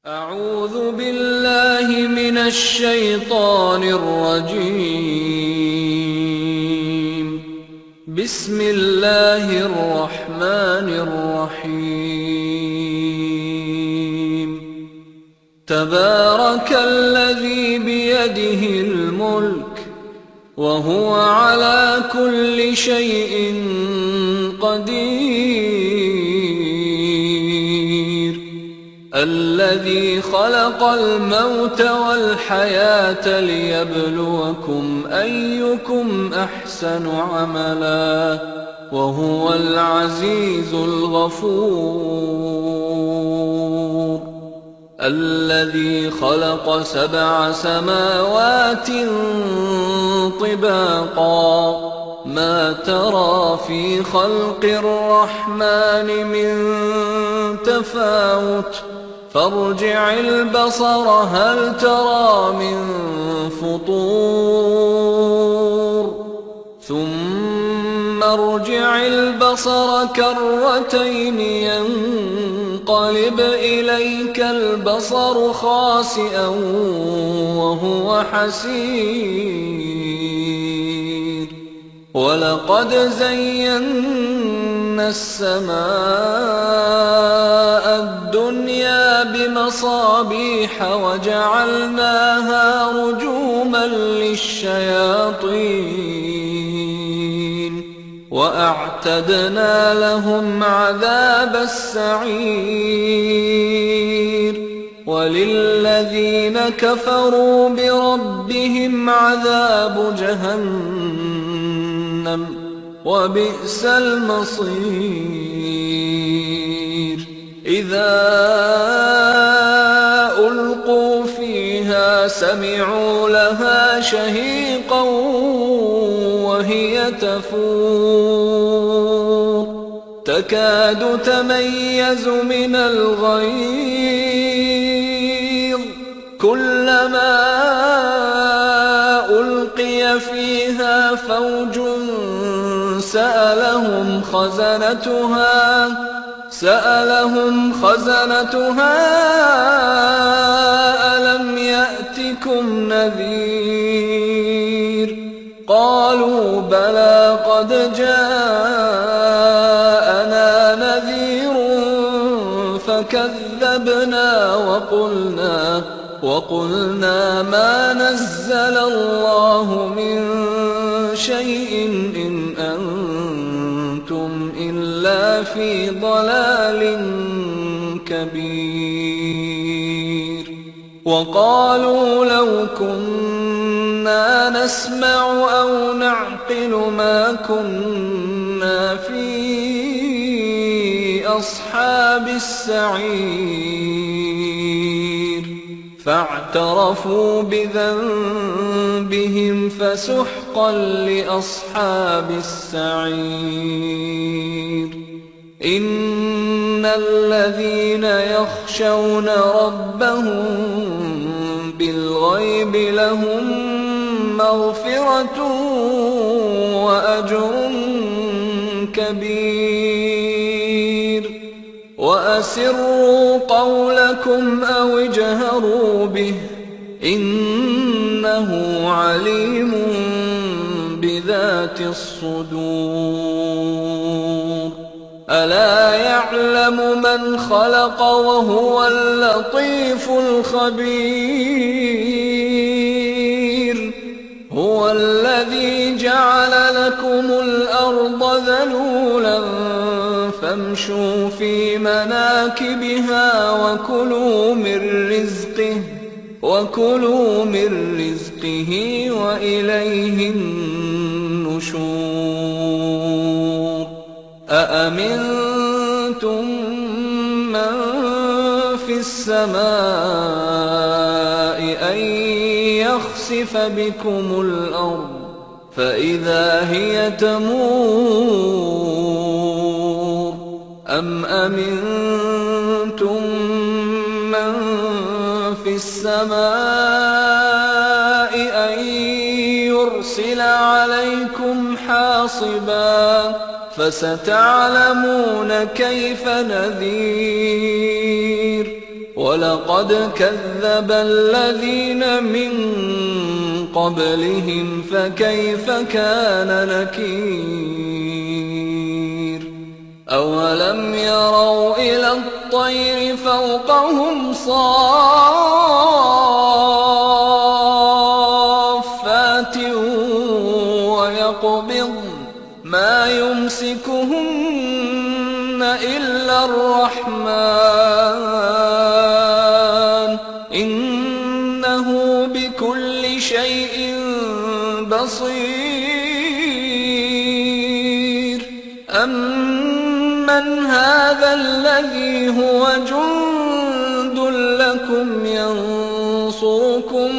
أعوذ بالله من الشيطان الرجيم. بسم الله الرحمن الرحيم. تبارك الذي بيده الملك وهو على كل شيء قدير، الذي خلق الموت والحياة ليبلوكم أيكم أحسن عملا، وهو العزيز الغفور. الذي خلق 7 سماوات طباقا، ما ترى في خلق الرحمن من تفاوت، فارجع البصر هل ترى من فطور، ثم ارجع البصر كرتين ينقلب إليك البصر خاسئا وهو حسير. ولقد زينا السماء الدنيا بمصابيح وجعلناها رجوما للشياطين، وأعتدنا لهم عذاب السعير. وللذين كفروا بربهم عذاب جهنم، وبئس المصير. إذا ألقوا فيها سمعوا لها شهيقا وهي تفور، تكاد تميز من الغيظ، كلما ألقي فيها فوج سألهم خزنتها ألم يأتكم نذير؟ قالوا بلى قد جاءنا نذير فكذبنا وقلنا ما نزل الله من شيء إن أنتم إلا في ضلال كبير. وقالوا لو كنا نسمع أو نعقل ما كنا في أصحاب السعير، فاعترفوا بذنبهم فسحقا لأصحاب السعير. إن الذين يخشون ربهم بالغيب لهم مغفرة وأجر كبير. وأسروا قولكم أو اجهروا به إنه عليم بذات الصدور. ألا يعلم من خلق وهو اللطيف الخبير. هو الذي جعل لكم الأرض ذلولا فامشوا في مناكبها وكلوا من رزقه وإليه النشور. أأمنتم من في السماء أن يخسف بكم الأرض فإذا هي تمور، أم أمنتم من في السماء أن يرسل عليكم حاصبا فستعلمون كيف نذير. ولقد كذب الذين من قبلهم فكيف كان نكير أولم يروا إلى الطير فوقهم صافات ويقبض ما يمسكهن إلا الرحمن إنه بكل شيء بصير أمن هذا الذي هو جند لكم ينصركم